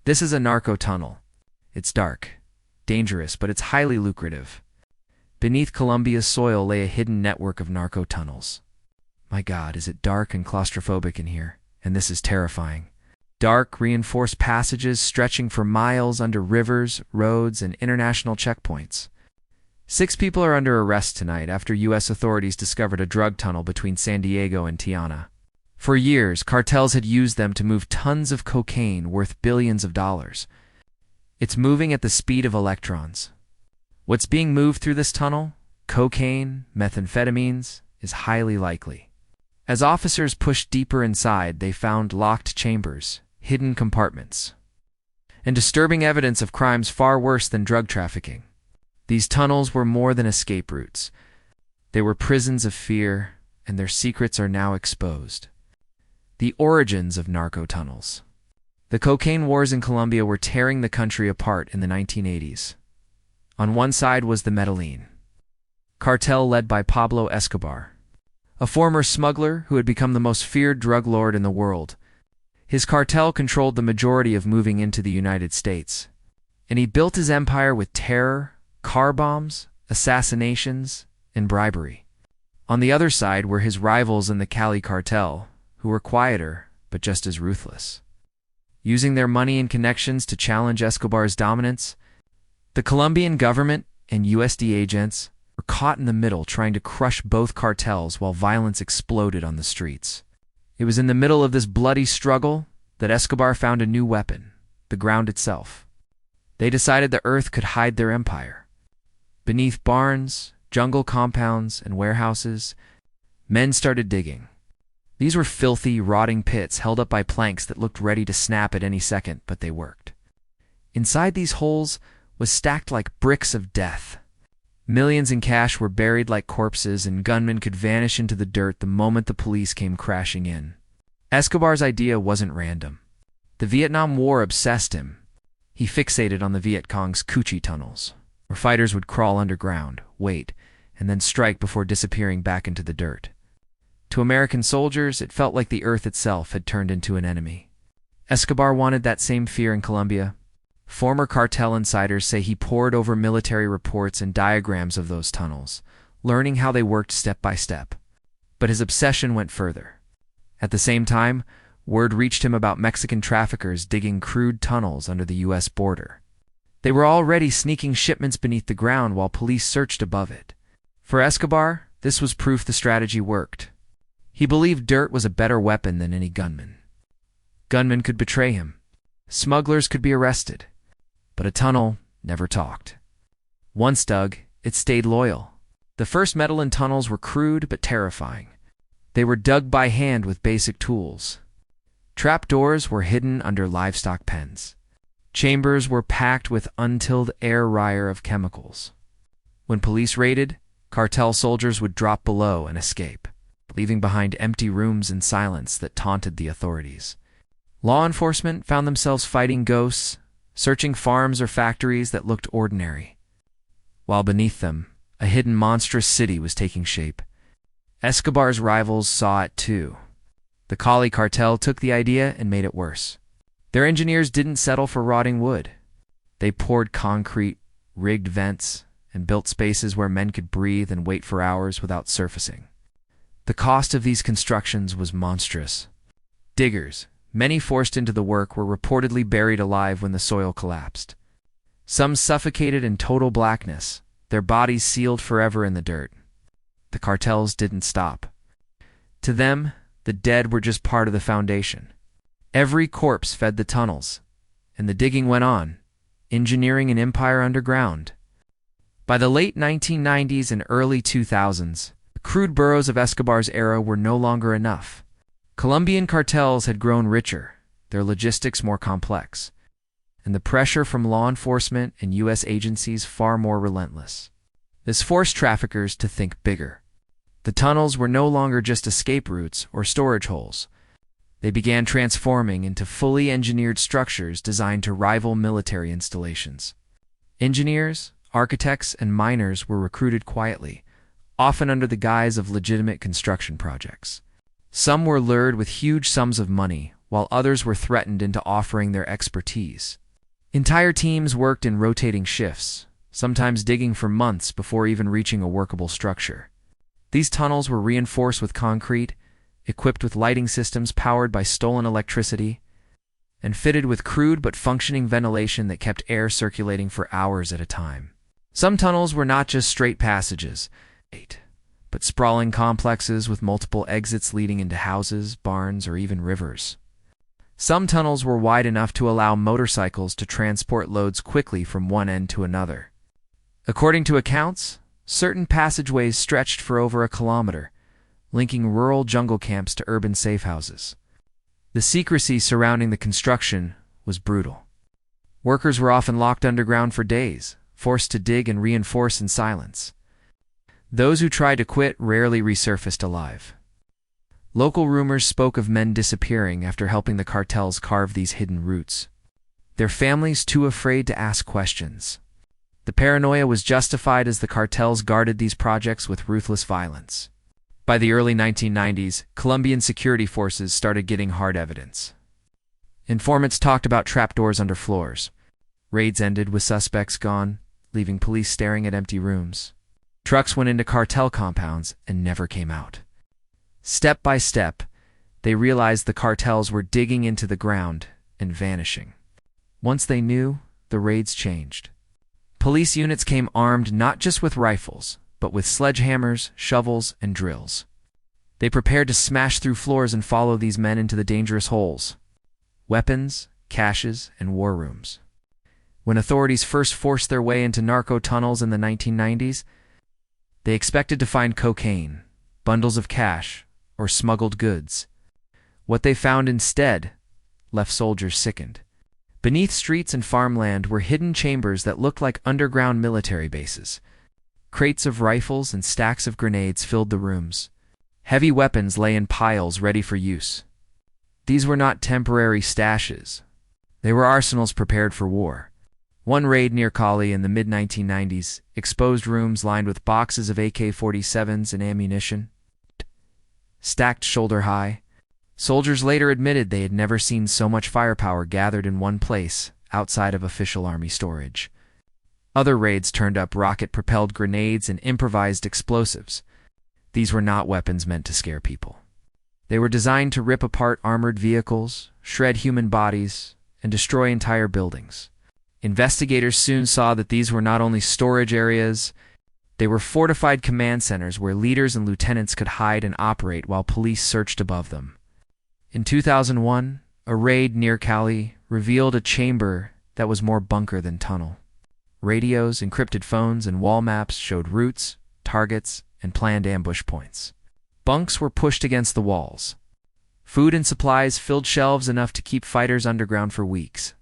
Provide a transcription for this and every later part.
This is a narco tunnel. It's dark, dangerous, but it's highly lucrative. Beneath Colombia's soil lay a hidden network of narco tunnels. My God, is it dark and claustrophobic in here? And this is terrifying. Dark, reinforced passages stretching for miles under rivers, roads, and international checkpoints. 6 people are under arrest tonight after U.S. authorities discovered a drug tunnel between San Diego and Tijuana. For years, cartels had used them to move tons of cocaine worth billions of dollars. It's moving at the speed of electrons. What's being moved through this tunnel, cocaine, methamphetamines, is highly likely. As officers pushed deeper inside, they found locked chambers, hidden compartments, and disturbing evidence of crimes far worse than drug trafficking. These tunnels were more than escape routes. They were prisons of fear, and their secrets are now exposed. The origins of narco tunnels. The cocaine wars in Colombia were tearing the country apart in the 1980s. On one side was the Medellin cartel led by Pablo Escobar, a former smuggler who had become the most feared drug lord in the world. His cartel controlled the majority of moving into the United States, and he built his empire with terror, car bombs, assassinations, and bribery. On the other side were his rivals in the Cali cartel, who were quieter but just as ruthless. Using their money and connections to challenge Escobar's dominance, the Colombian government and USD agents were caught in the middle trying to crush both cartels while violence exploded on the streets. It was in the middle of this bloody struggle that Escobar found a new weapon, the ground itself. They decided the earth could hide their empire. Beneath barns, jungle compounds, and warehouses, men started digging. These were filthy, rotting pits held up by planks that looked ready to snap at any second, but they worked. Inside these holes was stacked like bricks of death. Millions in cash were buried like corpses, and gunmen could vanish into the dirt the moment the police came crashing in. Escobar's idea wasn't random. The Vietnam War obsessed him. He fixated on the Viet Cong's Coochie tunnels, where fighters would crawl underground, wait, and then strike before disappearing back into the dirt. To American soldiers, it felt like the earth itself had turned into an enemy. Escobar wanted that same fear in Colombia. Former cartel insiders say he pored over military reports and diagrams of those tunnels, learning how they worked step by step. But his obsession went further. At the same time, word reached him about Mexican traffickers digging crude tunnels under the U.S. border. They were already sneaking shipments beneath the ground while police searched above it. For Escobar, this was proof the strategy worked. He believed dirt was a better weapon than any gunman. Gunmen could betray him. Smugglers could be arrested. But a tunnel never talked. Once dug, it stayed loyal. The first Medellin tunnels were crude but terrifying. They were dug by hand with basic tools. Trapdoors were hidden under livestock pens. Chambers were packed with untilled air rire of chemicals. When police raided, cartel soldiers would drop below and escape, leaving behind empty rooms and silence that taunted the authorities. Law enforcement found themselves fighting ghosts, searching farms or factories that looked ordinary. While beneath them, a hidden monstrous city was taking shape. Escobar's rivals saw it too. The Cali cartel took the idea and made it worse. Their engineers didn't settle for rotting wood. They poured concrete, rigged vents, and built spaces where men could breathe and wait for hours without surfacing. The cost of these constructions was monstrous. Diggers, many forced into the work, were reportedly buried alive when the soil collapsed. Some suffocated in total blackness, their bodies sealed forever in the dirt. The cartels didn't stop. To them, the dead were just part of the foundation. Every corpse fed the tunnels, and the digging went on, engineering an empire underground. By the late 1990s and early 2000s, the crude burrows of Escobar's era were no longer enough. Colombian cartels had grown richer, their logistics more complex, and the pressure from law enforcement and U.S. agencies far more relentless. This forced traffickers to think bigger. The tunnels were no longer just escape routes or storage holes. They began transforming into fully engineered structures designed to rival military installations. Engineers, architects, and miners were recruited quietly, often under the guise of legitimate construction projects. Some were lured with huge sums of money, while others were threatened into offering their expertise. Entire teams worked in rotating shifts, sometimes digging for months before even reaching a workable structure. These tunnels were reinforced with concrete, equipped with lighting systems powered by stolen electricity, and fitted with crude but functioning ventilation that kept air circulating for hours at a time. Some tunnels were not just straight passages, but sprawling complexes with multiple exits leading into houses, barns, or even rivers. Some tunnels were wide enough to allow motorcycles to transport loads quickly from one end to another. According to accounts, certain passageways stretched for over a kilometer, linking rural jungle camps to urban safe houses. The secrecy surrounding the construction was brutal. Workers were often locked underground for days, forced to dig and reinforce in silence. Those who tried to quit rarely resurfaced alive. Local rumors spoke of men disappearing after helping the cartels carve these hidden routes, their families too afraid to ask questions. The paranoia was justified as the cartels guarded these projects with ruthless violence. By the early 1990s, Colombian security forces started getting hard evidence. Informants talked about trapdoors under floors. Raids ended with suspects gone, leaving police staring at empty rooms. Trucks went into cartel compounds and never came out. Step by step, they realized the cartels were digging into the ground and vanishing. Once they knew, the raids changed. Police units came armed not just with rifles, but with sledgehammers, shovels, and drills. They prepared to smash through floors and follow these men into the dangerous holes, weapons, caches, and war rooms. When authorities first forced their way into narco tunnels in the 1990s, they expected to find cocaine, bundles of cash, or smuggled goods. What they found instead left soldiers sickened. Beneath streets and farmland were hidden chambers that looked like underground military bases. Crates of rifles and stacks of grenades filled the rooms. Heavy weapons lay in piles ready for use. These were not temporary stashes. They were arsenals prepared for war. One raid near Cali in the mid-1990s exposed rooms lined with boxes of AK-47s and ammunition, stacked shoulder-high. Soldiers later admitted they had never seen so much firepower gathered in one place outside of official army storage. Other raids turned up rocket-propelled grenades and improvised explosives. These were not weapons meant to scare people. They were designed to rip apart armored vehicles, shred human bodies, and destroy entire buildings. Investigators soon saw that these were not only storage areas, they were fortified command centers where leaders and lieutenants could hide and operate while police searched above them. In 2001, a raid near Cali revealed a chamber that was more bunker than tunnel. Radios, encrypted phones, and wall maps showed routes, targets, and planned ambush points. Bunks were pushed against the walls. Food and supplies filled shelves enough to keep fighters underground for weeks.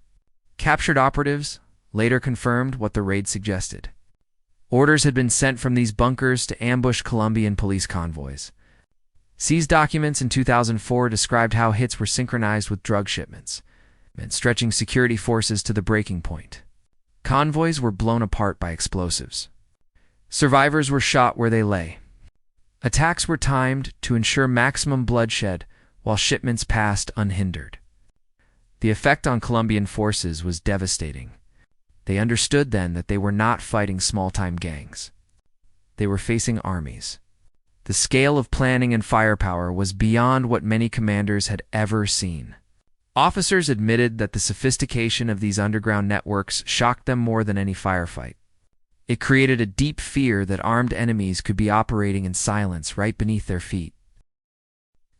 Captured operatives later confirmed what the raid suggested. Orders had been sent from these bunkers to ambush Colombian police convoys. Seized documents in 2004 described how hits were synchronized with drug shipments, and stretching security forces to the breaking point. Convoys were blown apart by explosives. Survivors were shot where they lay. Attacks were timed to ensure maximum bloodshed while shipments passed unhindered. The effect on Colombian forces was devastating. They understood then that they were not fighting small-time gangs. They were facing armies. The scale of planning and firepower was beyond what many commanders had ever seen. Officers admitted that the sophistication of these underground networks shocked them more than any firefight. It created a deep fear that armed enemies could be operating in silence right beneath their feet.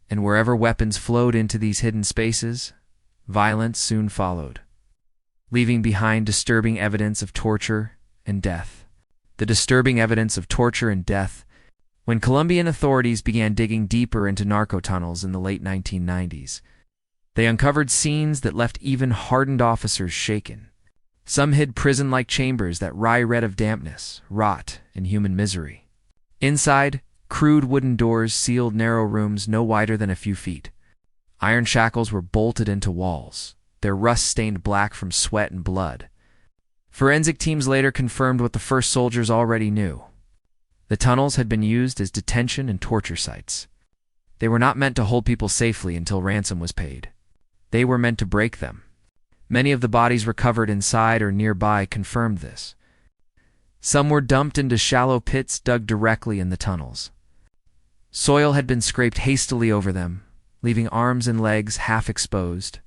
And wherever weapons flowed into these hidden spaces, violence soon followed, leaving behind disturbing evidence of torture and death. The disturbing evidence of torture and death. When Colombian authorities began digging deeper into narco tunnels in the late 1990s, they uncovered scenes that left even hardened officers shaken. Some hid prison-like chambers that wry red of dampness, rot, and human misery. Inside, crude wooden doors sealed narrow rooms no wider than a few feet. Iron shackles were bolted into walls, their rust stained black from sweat and blood. Forensic teams later confirmed what the first soldiers already knew. The tunnels had been used as detention and torture sites. They were not meant to hold people safely until ransom was paid. They were meant to break them. Many of the bodies recovered inside or nearby confirmed this. Some were dumped into shallow pits dug directly in the tunnels. Soil had been scraped hastily over them, leaving arms and legs half exposed.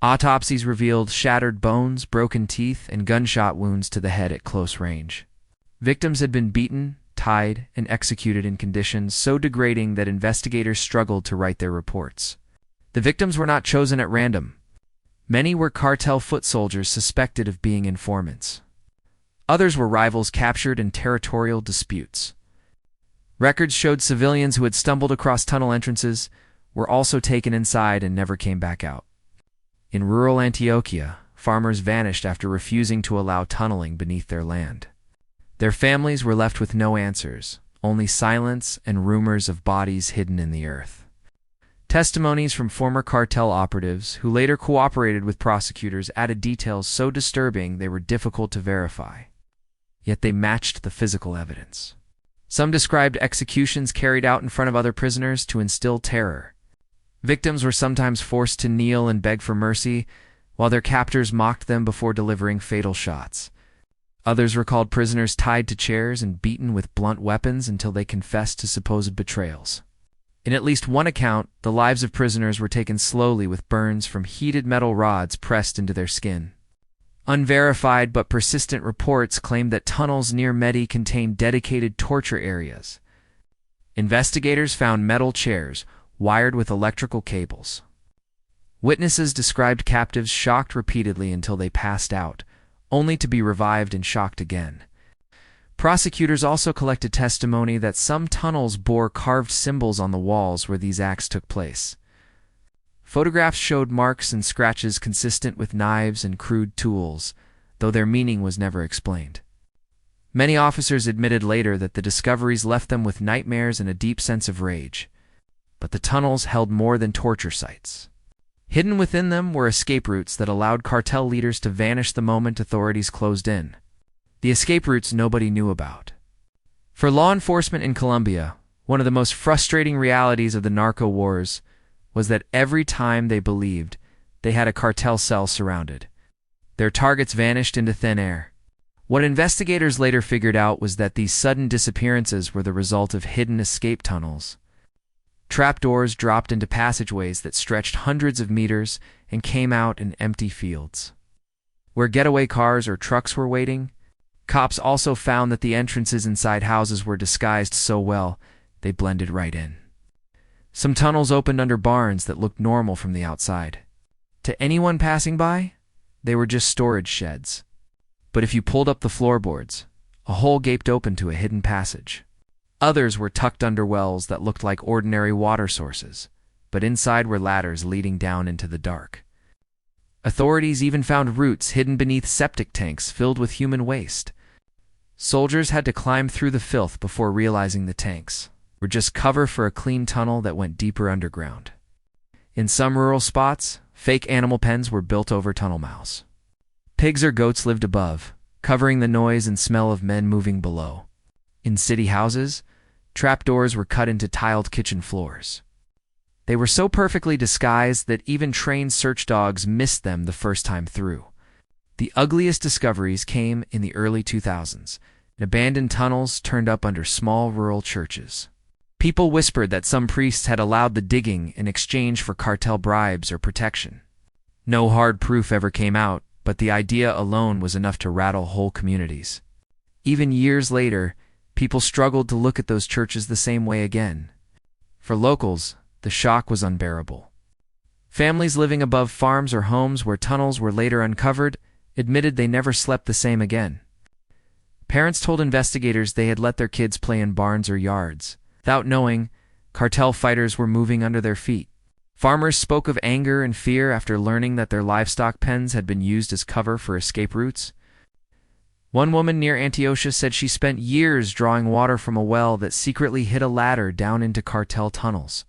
Autopsies revealed shattered bones, broken teeth, and gunshot wounds to the head at close range. Victims had been beaten, tied, and executed in conditions so degrading that investigators struggled to write their reports. The victims were not chosen at random. Many were cartel foot soldiers suspected of being informants. Others were rivals captured in territorial disputes. Records showed civilians who had stumbled across tunnel entrances were also taken inside and never came back out. In rural Antioquia, farmers vanished after refusing to allow tunneling beneath their land. Their families were left with no answers, only silence and rumors of bodies hidden in the earth. Testimonies from former cartel operatives who later cooperated with prosecutors added details so disturbing they were difficult to verify. Yet they matched the physical evidence. Some described executions carried out in front of other prisoners to instill terror. Victims were sometimes forced to kneel and beg for mercy, while their captors mocked them before delivering fatal shots. Others recalled prisoners tied to chairs and beaten with blunt weapons until they confessed to supposed betrayals. In at least one account, the lives of prisoners were taken slowly with burns from heated metal rods pressed into their skin. Unverified but persistent reports claimed that tunnels near Medi contained dedicated torture areas. Investigators found metal chairs wired with electrical cables. Witnesses described captives shocked repeatedly until they passed out, only to be revived and shocked again. Prosecutors also collected testimony that some tunnels bore carved symbols on the walls where these acts took place. Photographs showed marks and scratches consistent with knives and crude tools, though their meaning was never explained. Many officers admitted later that the discoveries left them with nightmares and a deep sense of rage. But the tunnels held more than torture sites. Hidden within them were escape routes that allowed cartel leaders to vanish the moment authorities closed in. The escape routes nobody knew about. For law enforcement in Colombia, one of the most frustrating realities of the narco wars was that every time they believed they had a cartel cell surrounded, their targets vanished into thin air. What investigators later figured out was that these sudden disappearances were the result of hidden escape tunnels. Trapdoors dropped into passageways that stretched hundreds of meters and came out in empty fields. Where getaway cars or trucks were waiting, cops also found that the entrances inside houses were disguised so well they blended right in. Some tunnels opened under barns that looked normal from the outside. To anyone passing by, they were just storage sheds. But if you pulled up the floorboards, a hole gaped open to a hidden passage. Others were tucked under wells that looked like ordinary water sources, but inside were ladders leading down into the dark. Authorities even found routes hidden beneath septic tanks filled with human waste. Soldiers had to climb through the filth before realizing the tanks were just cover for a clean tunnel that went deeper underground. In some rural spots, fake animal pens were built over tunnel mouths. Pigs or goats lived above, covering the noise and smell of men moving below. In city houses, trapdoors were cut into tiled kitchen floors. They were so perfectly disguised that even trained search dogs missed them the first time through. The ugliest discoveries came in the early 2000s, and abandoned tunnels turned up under small rural churches. People whispered that some priests had allowed the digging in exchange for cartel bribes or protection. No hard proof ever came out, but the idea alone was enough to rattle whole communities. Even years later, people struggled to look at those churches the same way again. For locals, the shock was unbearable. Families living above farms or homes where tunnels were later uncovered admitted they never slept the same again. Parents told investigators they had let their kids play in barns or yards. Without knowing, cartel fighters were moving under their feet. Farmers spoke of anger and fear after learning that their livestock pens had been used as cover for escape routes. One woman near Antioquia said she spent years drawing water from a well that secretly hid a ladder down into cartel tunnels.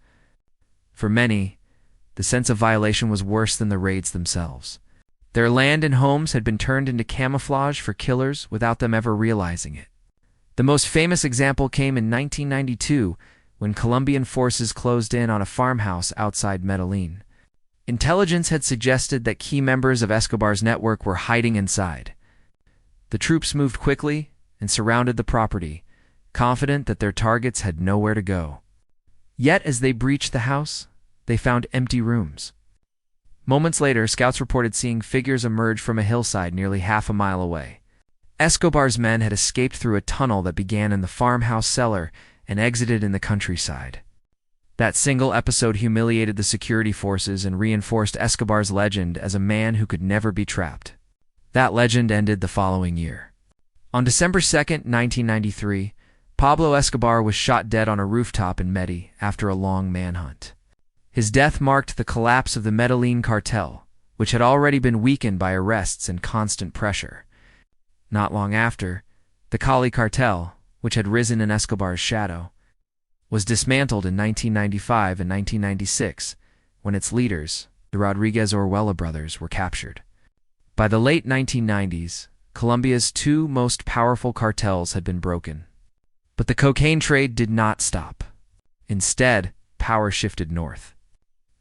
For many, the sense of violation was worse than the raids themselves. Their land and homes had been turned into camouflage for killers without them ever realizing it. The most famous example came in 1992 when Colombian forces closed in on a farmhouse outside Medellin. Intelligence had suggested that key members of Escobar's network were hiding inside. The troops moved quickly and surrounded the property, confident that their targets had nowhere to go. Yet as they breached the house, they found empty rooms. Moments later, scouts reported seeing figures emerge from a hillside nearly half a mile away. Escobar's men had escaped through a tunnel that began in the farmhouse cellar and exited in the countryside. That single episode humiliated the security forces and reinforced Escobar's legend as a man who could never be trapped. That legend ended the following year. On December 2nd, 1993, Pablo Escobar was shot dead on a rooftop in Medi after a long manhunt. His death marked the collapse of the Medellin cartel, which had already been weakened by arrests and constant pressure. Not long after, the Cali cartel, which had risen in Escobar's shadow, was dismantled in 1995 and 1996 when its leaders, the Rodriguez-Orjuela brothers, were captured. By the late 1990s, Colombia's two most powerful cartels had been broken. But the cocaine trade did not stop. Instead, power shifted north.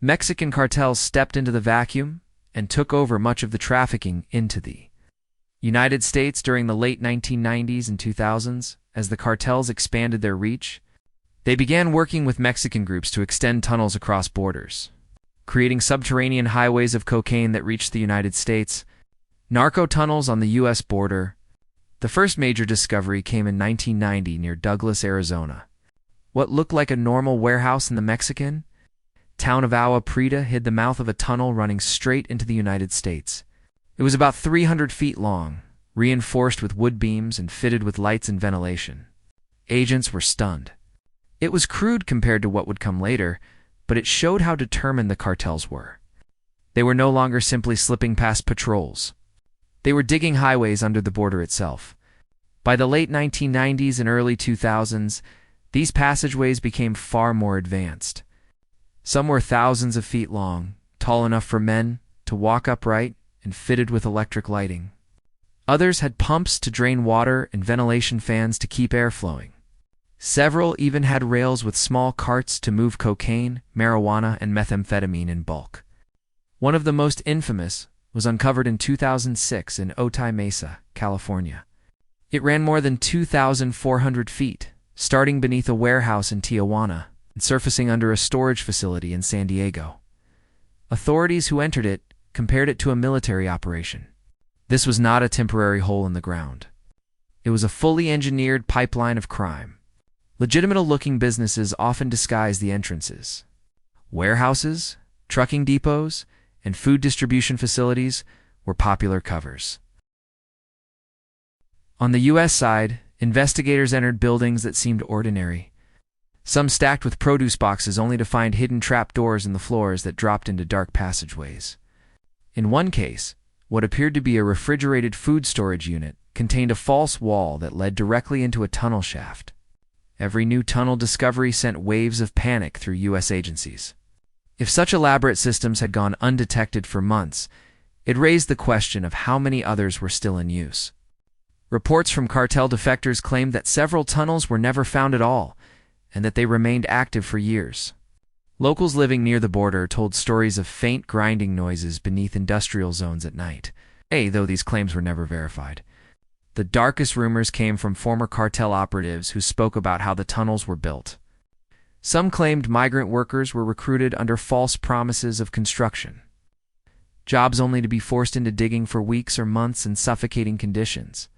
Mexican cartels stepped into the vacuum and took over much of the trafficking into the United States during the late 1990s and 2000s. As the cartels expanded their reach, they began working with Mexican groups to extend tunnels across borders, creating subterranean highways of cocaine that reached the United States. Narco tunnels on the U.S. border. The first major discovery came in 1990 near Douglas, Arizona. What looked like a normal warehouse in the Mexican town of Agua Prieta hid the mouth of a tunnel running straight into the United States. It was about 300 feet long, reinforced with wood beams and fitted with lights and ventilation. Agents were stunned. It was crude compared to what would come later, but it showed how determined the cartels were. They were no longer simply slipping past patrols. They were digging highways under the border itself. By the late 1990s and early 2000s, these passageways became far more advanced. Some were thousands of feet long, tall enough for men to walk upright, and fitted with electric lighting. Others had pumps to drain water and ventilation fans to keep air flowing. Several even had rails with small carts to move cocaine, marijuana, and methamphetamine in bulk. One of the most infamous was uncovered in 2006 in Otay Mesa, California. It ran more than 2,400 feet, starting beneath a warehouse in Tijuana and surfacing under a storage facility in San Diego. Authorities who entered it compared it to a military operation. This was not a temporary hole in the ground. It was a fully engineered pipeline of crime. Legitimate-looking businesses often disguise the entrances. Warehouses, trucking depots, and food distribution facilities were popular covers. On the U.S. side, investigators entered buildings that seemed ordinary, some stacked with produce boxes only to find hidden trapdoors in the floors that dropped into dark passageways. In one case, what appeared to be a refrigerated food storage unit contained a false wall that led directly into a tunnel shaft. Every new tunnel discovery sent waves of panic through U.S. agencies. If such elaborate systems had gone undetected for months, it raised the question of how many others were still in use. Reports from cartel defectors claimed that several tunnels were never found at all, and that they remained active for years. Locals living near the border told stories of faint grinding noises beneath industrial zones at night, though these claims were never verified. The darkest rumors came from former cartel operatives who spoke about how the tunnels were built. Some claimed migrant workers were recruited under false promises of construction, jobs only to be forced into digging for weeks or months in suffocating conditions.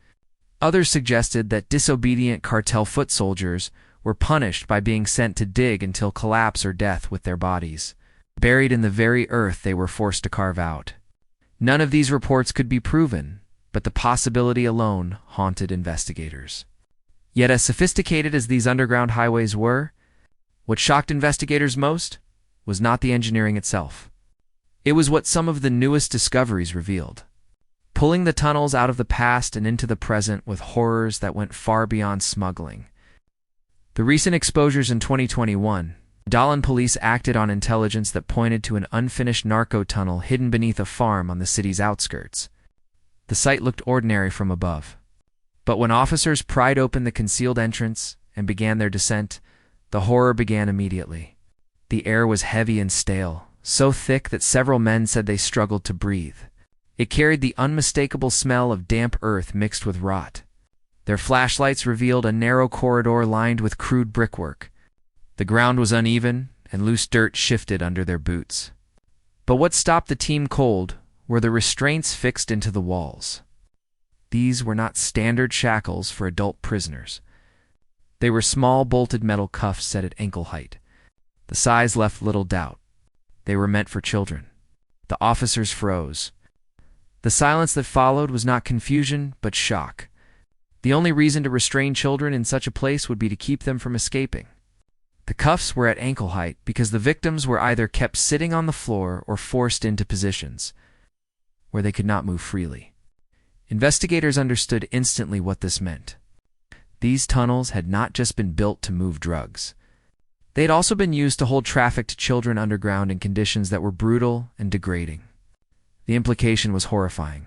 Others suggested that disobedient cartel foot soldiers were punished by being sent to dig until collapse or death with their bodies, buried in the very earth they were forced to carve out. None of these reports could be proven, but the possibility alone haunted investigators. Yet as sophisticated as these underground highways were, what shocked investigators most was not the engineering itself. It was what some of the newest discoveries revealed, pulling the tunnels out of the past and into the present with horrors that went far beyond smuggling. The recent exposures in 2021, Medellin police acted on intelligence that pointed to an unfinished narco tunnel hidden beneath a farm on the city's outskirts. The site looked ordinary from above, but when officers pried open the concealed entrance and began their descent, the horror began immediately. The air was heavy and stale, so thick that several men said they struggled to breathe. It carried the unmistakable smell of damp earth mixed with rot. Their flashlights revealed a narrow corridor lined with crude brickwork. The ground was uneven, and loose dirt shifted under their boots. But what stopped the team cold were the restraints fixed into the walls. These were not standard shackles for adult prisoners. They were small bolted metal cuffs set at ankle height. The size left little doubt. They were meant for children. The officers froze. The silence that followed was not confusion, but shock. The only reason to restrain children in such a place would be to keep them from escaping. The cuffs were at ankle height because the victims were either kept sitting on the floor or forced into positions where they could not move freely. Investigators understood instantly what this meant. These tunnels had not just been built to move drugs. They had also been used to hold trafficked children underground in conditions that were brutal and degrading. The implication was horrifying.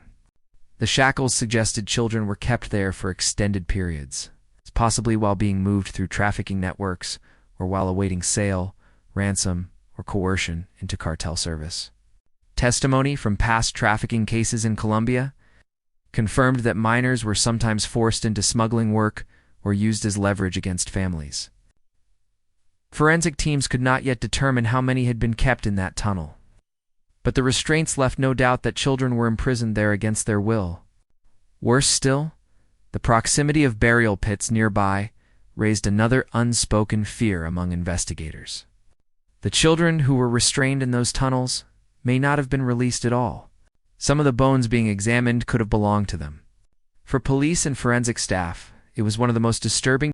The shackles suggested children were kept there for extended periods, possibly while being moved through trafficking networks or while awaiting sale, ransom, or coercion into cartel service. Testimony from past trafficking cases in Colombia confirmed that minors were sometimes forced into smuggling work or used as leverage against families. Forensic teams could not yet determine how many had been kept in that tunnel, but the restraints left no doubt that children were imprisoned there against their will. Worse still, the proximity of burial pits nearby raised another unspoken fear among investigators. The children who were restrained in those tunnels may not have been released at all. Some of the bones being examined could have belonged to them. For police and forensic staff, it was one of the most disturbing